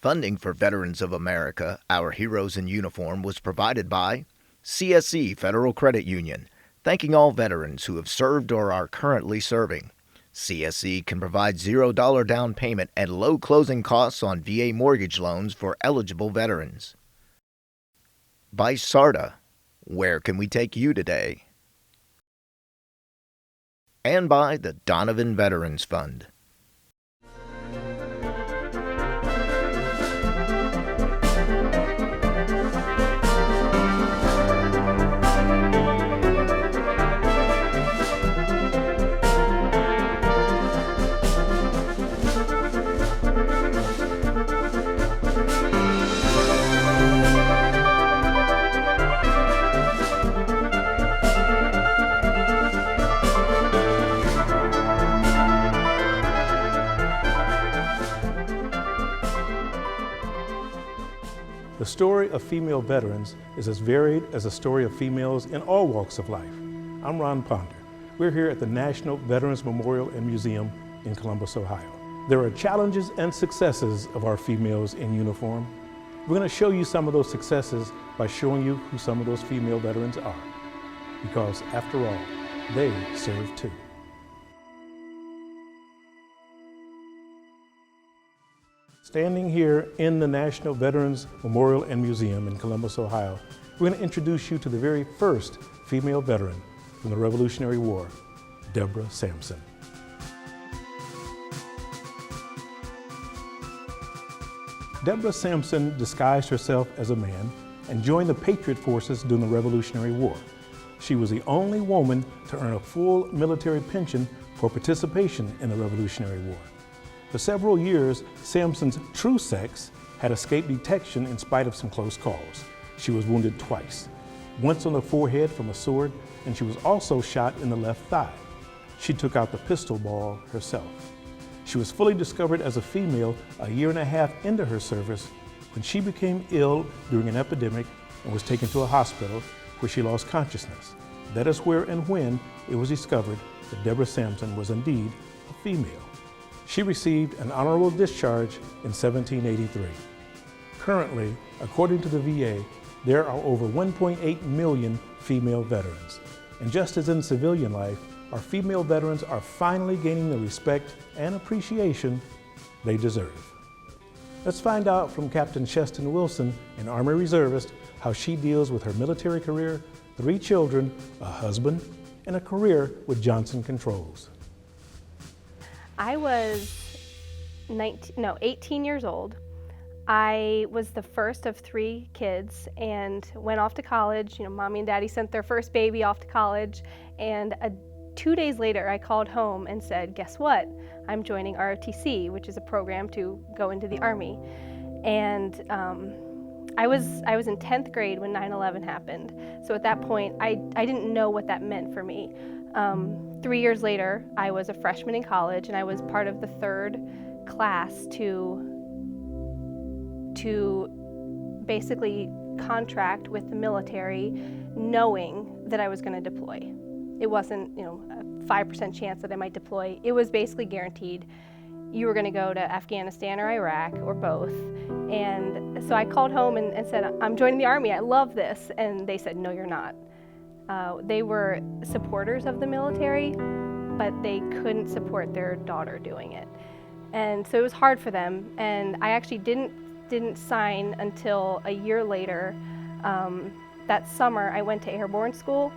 Funding for Veterans of America, Our Heroes in Uniform, was provided by CSE Federal Credit Union, thanking all veterans who have served or are currently serving. CSE can provide $0 down payment and low closing costs on VA mortgage loans for eligible veterans. By SARTA, where can we take you today? And by the Donovan Veterans Fund. The story of female veterans is as varied as the story of females in all walks of life. I'm Ron Ponder. We're here at the National Veterans Memorial and Museum in Columbus, Ohio. There are challenges and successes of our females in uniform. We're going to show you some of those successes by showing you who some of those female veterans are. Because after all, they serve too. Standing here in the National Veterans Memorial and Museum in Columbus, Ohio, we're going to introduce you to the very first female veteran from the Revolutionary War, Deborah Sampson. Deborah Sampson disguised herself as a man and joined the Patriot Forces during the Revolutionary War. She was the only woman to earn a full military pension for participation in the Revolutionary War. For several years, Sampson's true sex had escaped detection in spite of some close calls. She was wounded twice, once on the forehead from a sword, and she was also shot in the left thigh. She took out the pistol ball herself. She was fully discovered as a female a year and a half into her service when she became ill during an epidemic and was taken to a hospital where she lost consciousness. That is where and when it was discovered that Deborah Sampson was indeed a female. She received an honorable discharge in 1783. Currently, according to the VA, there are over 1.8 million female veterans. And just as in civilian life, our female veterans are finally gaining the respect and appreciation they deserve. Let's find out from Captain Sheston Wilson, an Army Reservist, how she deals with her military career, 3 children, a husband, and a career with Johnson Controls. I was 18 years old. I was the first of 3 kids and went off to college. Mommy and Daddy sent their first baby off to college, and 2 days later I called home and said, guess what? I'm joining ROTC, which is a program to go into the Army. And I was in 10th grade when 9/11 happened. So at that point, I didn't know what that meant for me. 3 years later, I was a freshman in college, and I was part of the 3rd class to basically contract with the military, knowing that I was going to deploy. It wasn't, a 5% chance that I might deploy. It was basically guaranteed. You were going to go to Afghanistan or Iraq or both. And so I called home and said, I'm joining the Army, I love this. And they said, no, you're not. They were supporters of the military, but they couldn't support their daughter doing it. And so it was hard for them. And I actually didn't sign until a year later. That summer, I went to airborne school,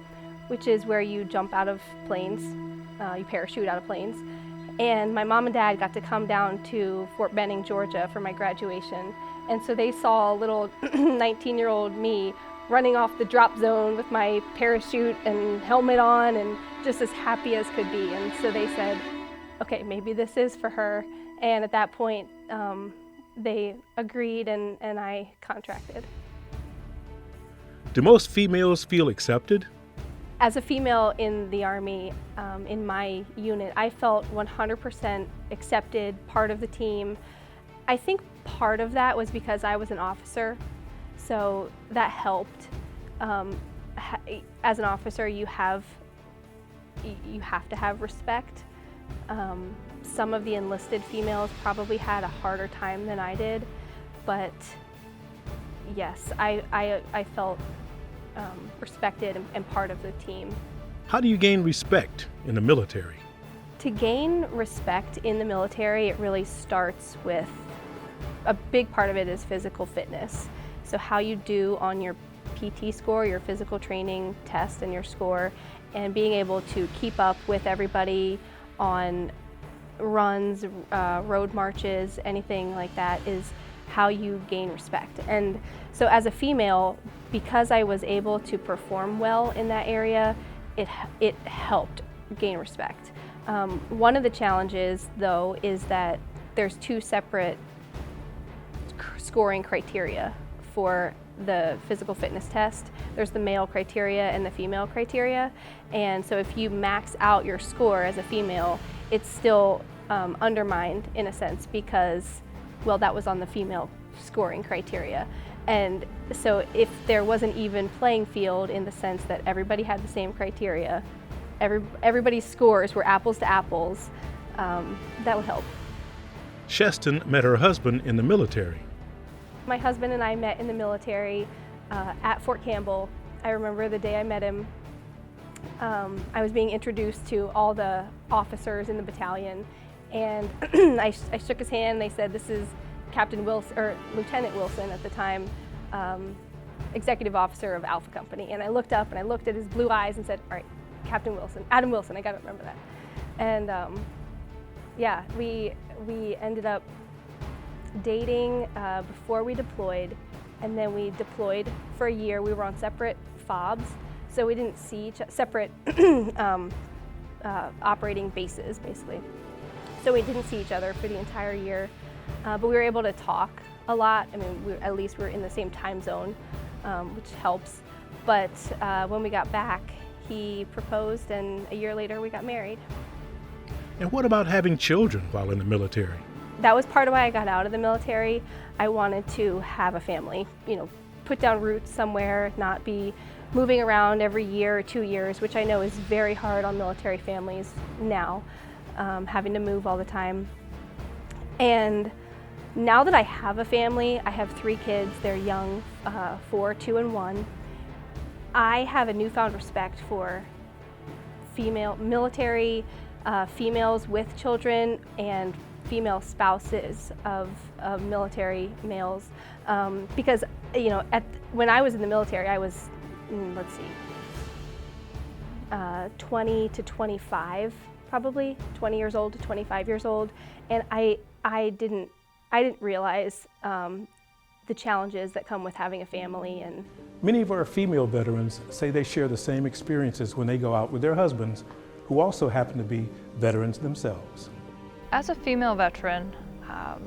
which is where you jump out of planes, you parachute out of planes. And my mom and dad got to come down to Fort Benning, Georgia for my graduation. And so they saw a little 19-year-old me running off the drop zone with my parachute and helmet on and just as happy as could be. And so they said, okay, maybe this is for her. And at that point, they agreed and I contracted. Do most females feel accepted? As a female in the Army, in my unit, I felt 100% accepted, part of the team. I think part of that was because I was an officer, so that helped. As an officer, you have to have respect. Some of the enlisted females probably had a harder time than I did, but yes, I felt respected and part of the team. How do you gain respect in the military? To gain respect in the military, it really starts with, a big part of it is physical fitness. So how you do on your PT score, your physical training test and your score, and being able to keep up with everybody on runs, road marches, anything like that is how you gain respect. And so as a female, because I was able to perform well in that area, it helped gain respect. One of the challenges, though, is that there's two separate scoring criteria for the physical fitness test. There's the male criteria and the female criteria. And so if you max out your score as a female, it's still undermined in a sense because, well, that was on the female scoring criteria. And so if there was an even playing field in the sense that everybody had the same criteria, everybody's scores were apples to apples, that would help. Sheston met her husband in the military. My husband and I met in the military at Fort Campbell. I remember the day I met him. I was being introduced to all the officers in the battalion, and I shook his hand. They said, "This is Captain Wilson, or Lieutenant Wilson at the time, executive officer of Alpha Company." And I looked up and I looked at his blue eyes and said, "All right, Captain Wilson, Adam Wilson, I gotta remember that." And yeah, we ended up dating before we deployed, and then we deployed for a year. We were on separate FOBs, so we didn't see separate operating bases, basically. So we didn't see each other for the entire year, but we were able to talk a lot. I mean, at least we were in the same time zone, which helps. But when we got back, he proposed, and a year later we got married. And what about having children while in the military? That was part of why I got out of the military. I wanted to have a family, put down roots somewhere, not be moving around every year or 2 years, which I know is very hard on military families now, having to move all the time. And now that I have a family, I have 3 kids, they're young, 4, 2, and 1. I have a newfound respect for military females with children and female spouses of military males, because when I was in the military, I was 20 to 25, probably 20 years old to 25 years old, and I didn't realize the challenges that come with having a family. And many of our female veterans say they share the same experiences when they go out with their husbands, who also happen to be veterans themselves. As a female veteran,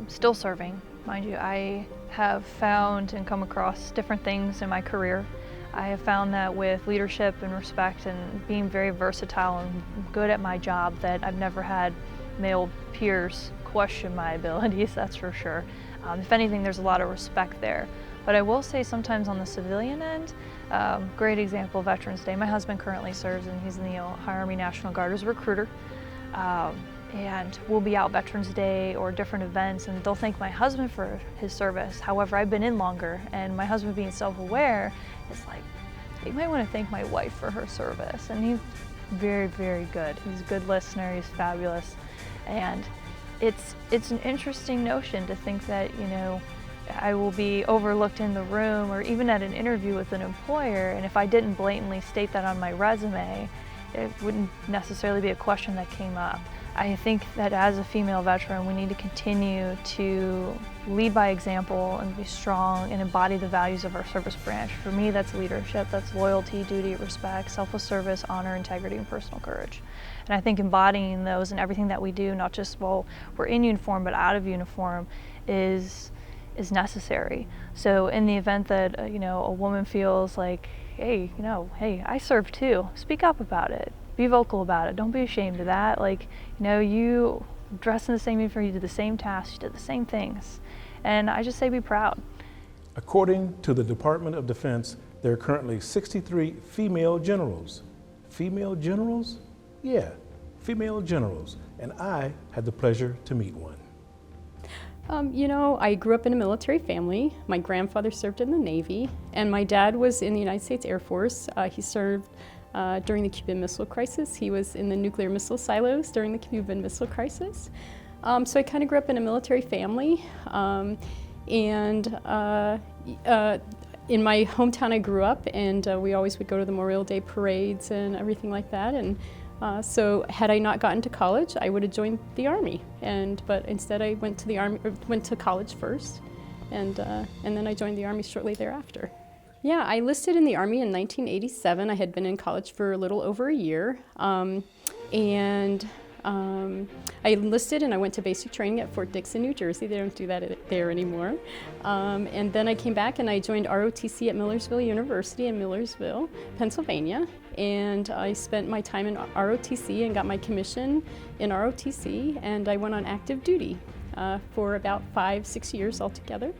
still serving, mind you, I have found and come across different things in my career. I have found that with leadership and respect and being very versatile and good at my job, that I've never had male peers question my abilities, that's for sure. If anything, there's a lot of respect there. But I will say sometimes on the civilian end, great example, Veterans Day. My husband currently serves and he's in the Ohio Army National Guard as a recruiter. And we'll be out Veterans Day or different events and they'll thank my husband for his service. However, I've been in longer, and my husband being self-aware is like, you might want to thank my wife for her service. And he's very, very good. He's a good listener, he's fabulous. And it's an interesting notion to think that, I will be overlooked in the room or even at an interview with an employer, and if I didn't blatantly state that on my resume, it wouldn't necessarily be a question that came up. I think that as a female veteran, we need to continue to lead by example and be strong and embody the values of our service branch. For me, that's leadership, that's loyalty, duty, respect, selfless service, honor, integrity, and personal courage. And I think embodying those in everything that we do, not just while we're in uniform, but out of uniform, is necessary. So in the event that a woman feels like, hey, I serve too, speak up about it. Be vocal about it. Don't be ashamed of that. You dress in the same uniform, you did the same tasks, you did the same things. And I just say be proud. According to the Department of Defense, there are currently 63 female generals. Female generals? Yeah, female generals. And I had the pleasure to meet one. I grew up in a military family. My grandfather served in the Navy, and my dad was in the United States Air Force. He served during the Cuban Missile Crisis. He was in the nuclear missile silos during the Cuban Missile Crisis. So I kind of grew up in a military family. In my hometown I grew up, and we always would go to the Memorial Day parades and everything like that. And so had I not gotten to college, I would have joined the Army. But instead I went to the Army, went to college first, and then I joined the Army shortly thereafter. Yeah, I enlisted in the Army in 1987. I had been in college for a little over a year. I enlisted and I went to basic training at Fort Dixon, New Jersey. They don't do that there anymore. And then I came back and I joined ROTC at Millersville University in Millersville, Pennsylvania. And I spent my time in ROTC and got my commission in ROTC, and I went on active duty for about 5-6 years altogether.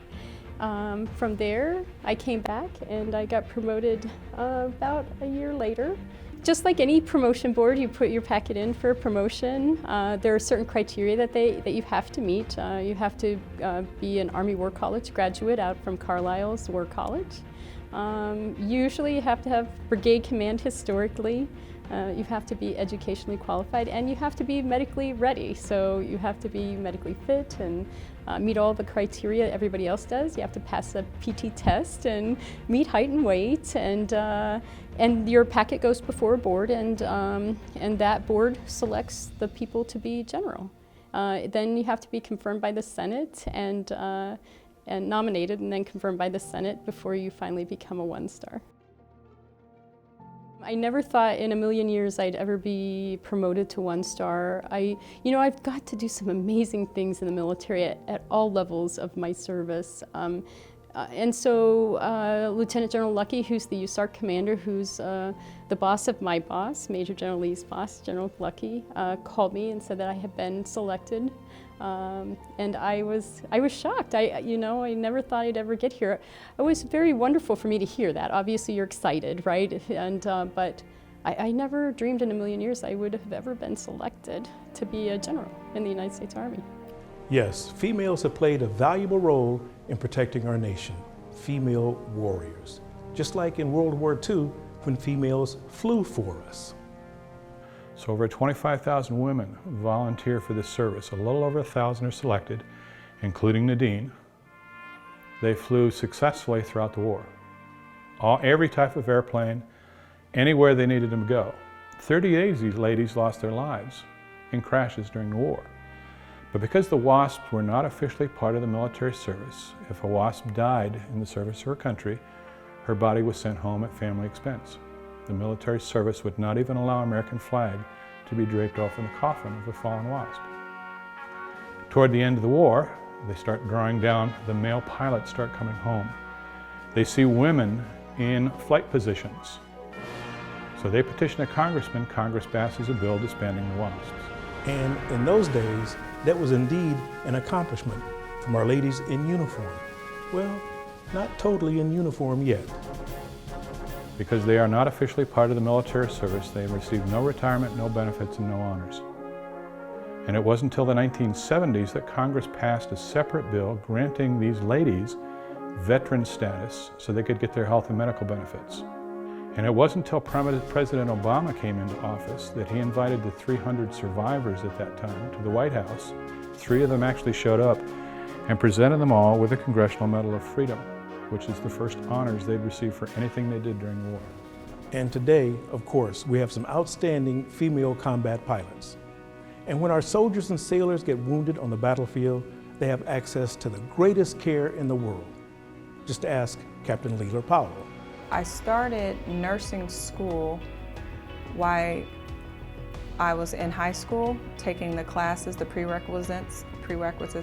From there, I came back and I got promoted about a year later. Just like any promotion board, you put your packet in for a promotion. There are certain criteria that you have to meet. You have to be an Army War College graduate out from Carlisle's War College. Usually you have to have brigade command historically. You have to be educationally qualified, and you have to be medically ready. So you have to be medically fit and meet all the criteria everybody else does. You have to pass a PT test and meet height and weight, and your packet goes before a board, and that board selects the people to be general. Then you have to be confirmed by the Senate and nominated, and then confirmed by the Senate before you finally become a 1-star. I never thought in a million years I'd ever be promoted to 1-star. I've got to do some amazing things in the military at all levels of my service. And so Lieutenant General Lucky, who's the USARC commander, who's the boss of my boss, Major General Lee's boss, General Lucky, called me and said that I had been selected. And I was shocked. I never thought I'd ever get here. It was very wonderful for me to hear that. Obviously, you're excited, right? But I never dreamed in a million years I would have ever been selected to be a general in the United States Army. Yes, females have played a valuable role in protecting our nation. Female warriors. Just like in World War II, when females flew for us. So over 25,000 women volunteer for this service. A little over 1,000 are selected, including Nadine. They flew successfully throughout the war. Every type of airplane, anywhere they needed them to go. 38 of these ladies lost their lives in crashes during the war. But because the WASPs were not officially part of the military service, if a WASP died in the service of her country, her body was sent home at family expense. The military service would not even allow an American flag to be draped off in the coffin of a fallen WASP. Toward the end of the war, they start drawing down, the male pilots start coming home. They see women in flight positions. So they petition a congressman. Congress passes a bill disbanding the WASPs. And in those days, that was indeed an accomplishment from our ladies in uniform. Well, not totally in uniform yet. Because they are not officially part of the military service, they receive no retirement, no benefits, and no honors. And it wasn't until the 1970s that Congress passed a separate bill granting these ladies veteran status so they could get their health and medical benefits. And it wasn't until President Obama came into office that he invited the 300 survivors at that time to the White House. 3 of them actually showed up and presented them all with a Congressional Medal of Freedom, which is the first honors they'd received for anything they did during the war. And today, of course, we have some outstanding female combat pilots. And when our soldiers and sailors get wounded on the battlefield, they have access to the greatest care in the world. Just ask Captain Leela Powell. I started nursing school while I was in high school, taking the classes, the prerequisites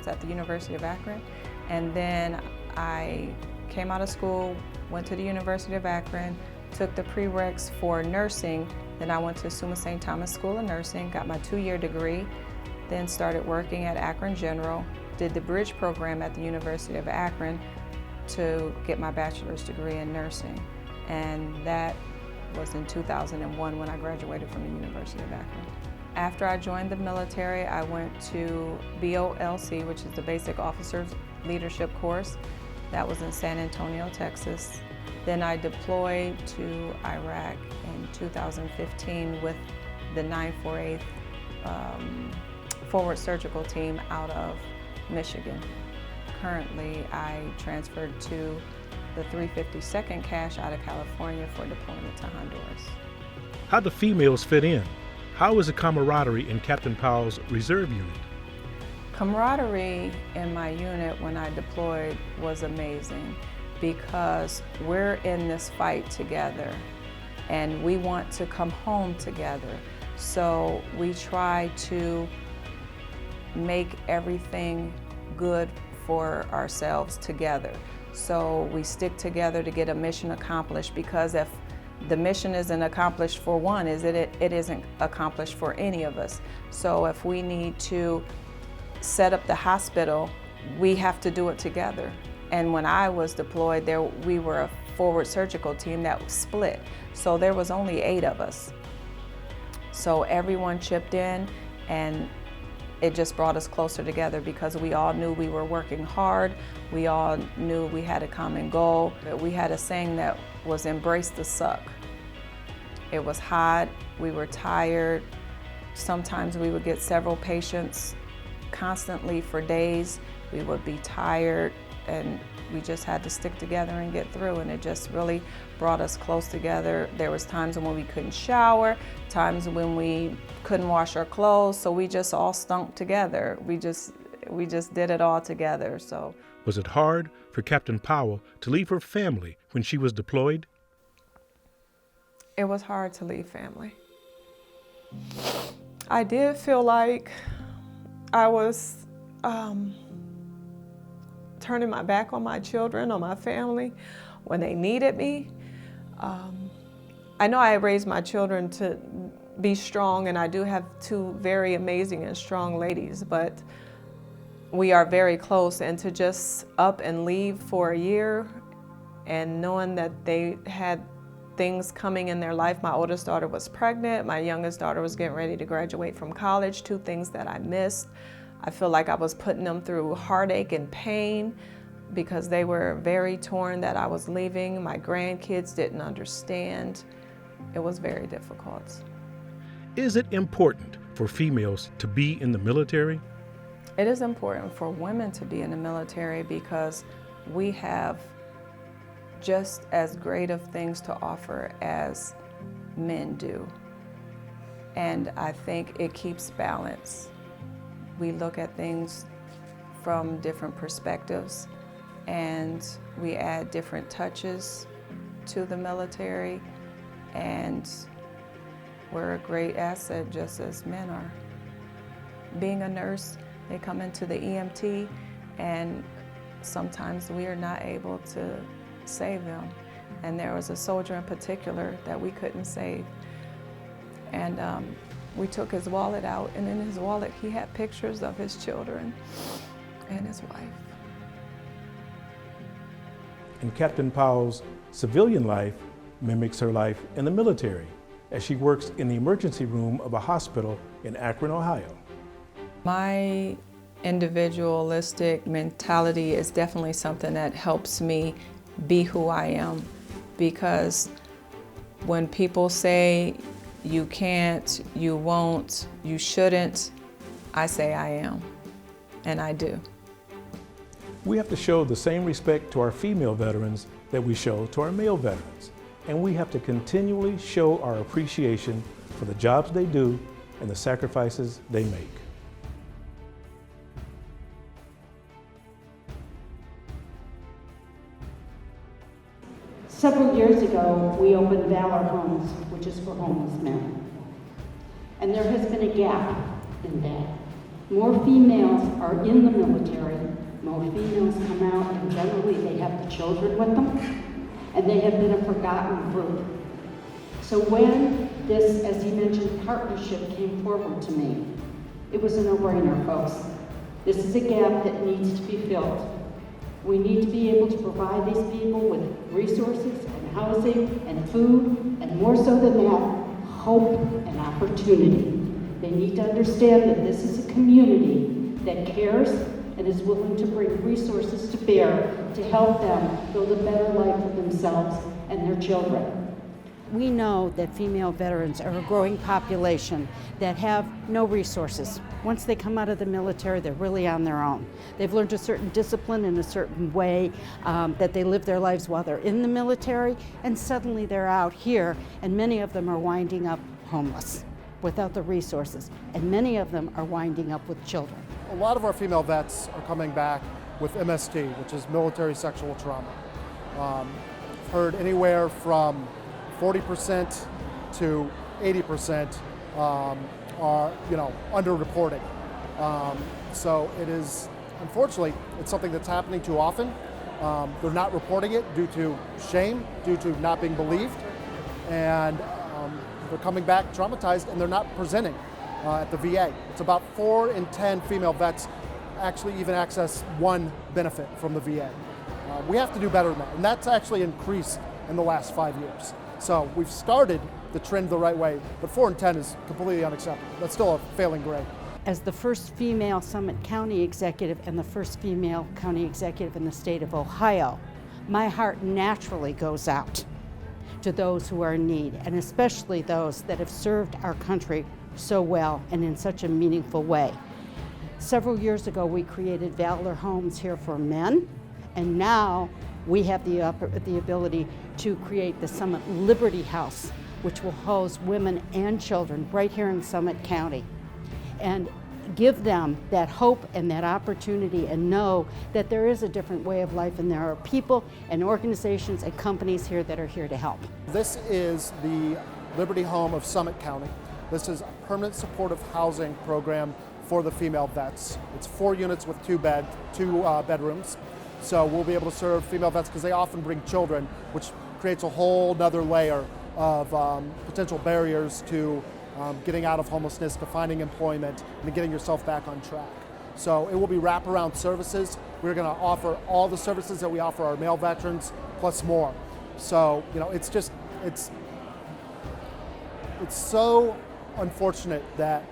at the University of Akron. And then I came out of school, went to the University of Akron, took the prereqs for nursing. Then I went to Summa St. Thomas School of Nursing, got my 2-year degree, then started working at Akron General, did the bridge program at the University of Akron to get my bachelor's degree in nursing. And that was in 2001 when I graduated from the University of Akron. After I joined the military, I went to BOLC, which is the Basic Officers Leadership Course. That was in San Antonio, Texas. Then I deployed to Iraq in 2015 with the 948th Forward Surgical Team out of Michigan. Currently, I transferred to the 352nd Cash out of California for deployment to Honduras. How do females fit in? How is the camaraderie in Captain Powell's reserve unit? Camaraderie in my unit when I deployed was amazing because we're in this fight together and we want to come home together. So we try to make everything good for ourselves together. So we stick together to get a mission accomplished, because if the mission isn't accomplished for one, it isn't accomplished for any of us. So if we need to set up the hospital, we have to do it together. And when I was deployed, we were a forward surgical team that was split. So there was only 8 of us. So everyone chipped in, and it just brought us closer together because we all knew we were working hard. We all knew we had a common goal. We had a saying that was embrace the suck. It was hot, we were tired. Sometimes we would get several patients constantly for days. We would be tired, and we just had to stick together and get through, and it just really brought us close together. There was times when we couldn't shower, times when we couldn't wash our clothes, so we just all stunk together. We just did it all together. So Was it hard for Captain Powell to leave her family when she was deployed? it was hard to leave family. I did feel like I was turning my back on my children, on my family, when they needed me. I know I raised my children to be strong, and I do have 2 very amazing and strong ladies, but we are very close, and to just up and leave for a year and knowing that they had things coming in their life. My oldest daughter was pregnant, my youngest daughter was getting ready to graduate from college, 2 things that I missed. I feel like I was putting them through heartache and pain because they were very torn that I was leaving. My grandkids didn't understand. It was very difficult. Is it important for females to be in the military? It is important for women to be in the military because we have just as great of things to offer as men do. And I think it keeps balance. We look at things from different perspectives, and we add different touches to the military, and we're a great asset just as men are. Being a nurse, they come into the EMT, and sometimes we are not able to save them. And there was a soldier in particular that we couldn't save. And we took his wallet out, and in his wallet he had pictures of his children and his wife. And Captain Powell's civilian life mimics her life in the military as she works in the emergency room of a hospital in Akron, Ohio. My individualistic mentality is definitely something that helps me be who I am, because when people say you can't, you won't, you shouldn't, I say I am, and I do. We have to show the same respect to our female veterans that we show to our male veterans, and we have to continually show our appreciation for the jobs they do and the sacrifices they make. Several years ago, we opened Valor Homes, which is for homeless men. And there has been a gap in that. More females are in the military, more females come out, and generally they have the children with them, and they have been a forgotten group. So when this, as you mentioned, partnership came forward to me, it was a no-brainer, folks. This is a gap that needs to be filled. We need to be able to provide these people with resources and housing and food, and more so than that, hope and opportunity. They need to understand that this is a community that cares and is willing to bring resources to bear to help them build a better life for themselves and their children. We know that female veterans are a growing population that have no resources. Once they come out of the military, they're really on their own. They've learned a certain discipline in a certain way that they live their lives while they're in the military, and suddenly they're out here, and many of them are winding up homeless without the resources, and many of them are winding up with children. A lot of our female vets are coming back with MST, which is military sexual trauma. Heard anywhere from 40% to 80% are underreporting. So it is, unfortunately, it's something that's happening too often. They're not reporting it due to shame, due to not being believed, and they're coming back traumatized, and they're not presenting at the VA. It's about 4 in 10 female vets actually even access one benefit from the VA. We have to do better than that, and that's actually increased in the last 5 years. So we've started the trend the right way, but 4 in 10 is completely unacceptable. That's still a failing grade. As the first female Summit County executive and the first female county executive in the state of Ohio, my heart naturally goes out to those who are in need, and especially those that have served our country so well and in such a meaningful way. Several years ago, we created Valor Homes here for men, and now we have the ability to create the Summit Liberty House, which will house women and children right here in Summit County, and give them that hope and that opportunity, and know that there is a different way of life, and there are people and organizations and companies here that are here to help. This is the Liberty Home of Summit County. This is a permanent supportive housing program for the female vets. It's 4 units with 2 bedrooms. So we'll be able to serve female vets because they often bring children, which creates a whole nother layer of potential barriers to getting out of homelessness, to finding employment, and to getting yourself back on track. So it will be wraparound services. We're going to offer all the services that we offer our male veterans, plus more. So, it's so unfortunate that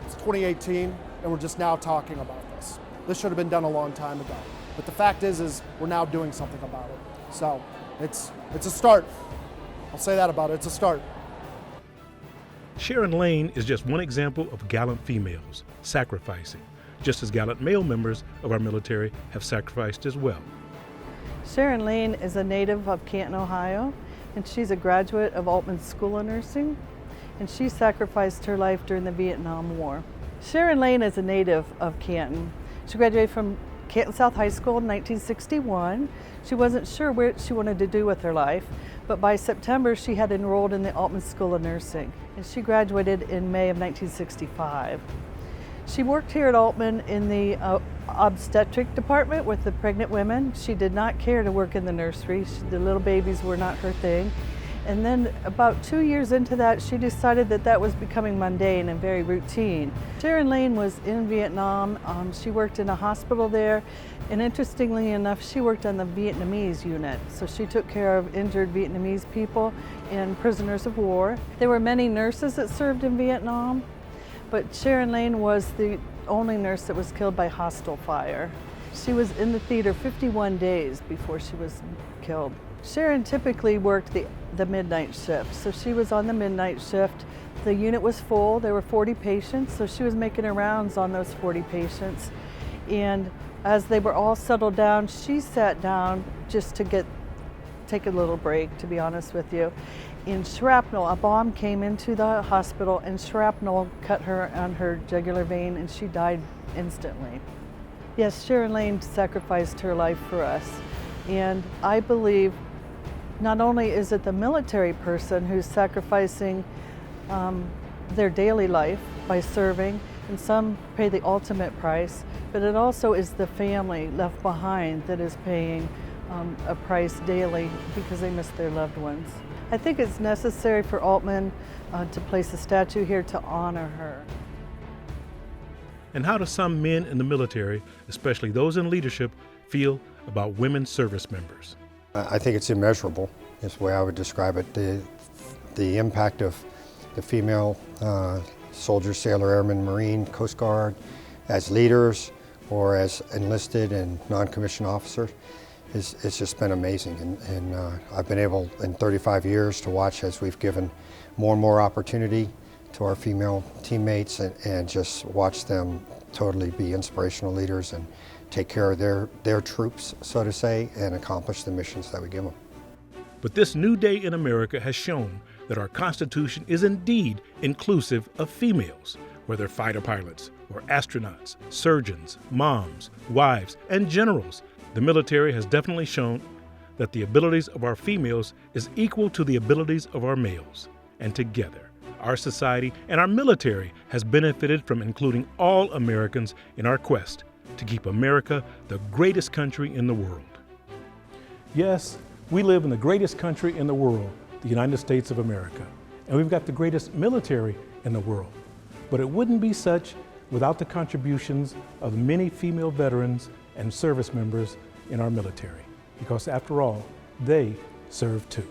it's 2018 and we're just now talking about this. This should have been done a long time ago. But the fact is we're now doing something about it. So it's a start. I'll say that about it. It's a start. Sharon Lane is just one example of gallant females sacrificing, just as gallant male members of our military have sacrificed as well. Sharon Lane is a native of Canton, Ohio, and she's a graduate of Altman School of Nursing, and she sacrificed her life during the Vietnam War. Sharon Lane is a native of Canton. She graduated from Canton South High School in 1961. She wasn't sure what she wanted to do with her life, but by September she had enrolled in the Altman School of Nursing, and she graduated in May of 1965. She worked here at Altman in the obstetric department with the pregnant women. She did not care to work in the nursery. The little babies were not her thing. And then about 2 years into that, she decided that that was becoming mundane and very routine. Sharon Lane was in Vietnam. She worked in a hospital there. And interestingly enough, she worked on the Vietnamese unit. So she took care of injured Vietnamese people and prisoners of war. There were many nurses that served in Vietnam, but Sharon Lane was the only nurse that was killed by hostile fire. She was in the theater 51 days before she was killed. Sharon typically worked the midnight shift, so she was on the midnight shift. The unit was full, there were 40 patients, so she was making her rounds on those 40 patients. And as they were all settled down, she sat down just to take a little break, to be honest with you. In shrapnel, a bomb came into the hospital and shrapnel cut her on her jugular vein and she died instantly. Yes, Sharon Lane sacrificed her life for us. And I believe not only is it the military person who's sacrificing their daily life by serving, and some pay the ultimate price, but it also is the family left behind that is paying a price daily because they miss their loved ones. I think it's necessary for Altman to place a statue here to honor her. And how do some men in the military, especially those in leadership, feel about women service members? I think it's immeasurable, is the way I would describe it. The impact of the female soldier, sailor, airman, Marine, Coast Guard, as leaders or as enlisted and non-commissioned officers. It's just been amazing, and I've been able in 35 years to watch as we've given more and more opportunity to our female teammates and just watch them totally be inspirational leaders and take care of their troops, so to say, and accomplish the missions that we give them. But this new day in America has shown that our Constitution is indeed inclusive of females, whether fighter pilots or astronauts, surgeons, moms, wives, and generals. The military has definitely shown that the abilities of our females is equal to the abilities of our males. And together, our society and our military has benefited from including all Americans in our quest to keep America the greatest country in the world. Yes, we live in the greatest country in the world, the United States of America, and we've got the greatest military in the world. But it wouldn't be such without the contributions of many female veterans and service members in our military, because after all, they serve too.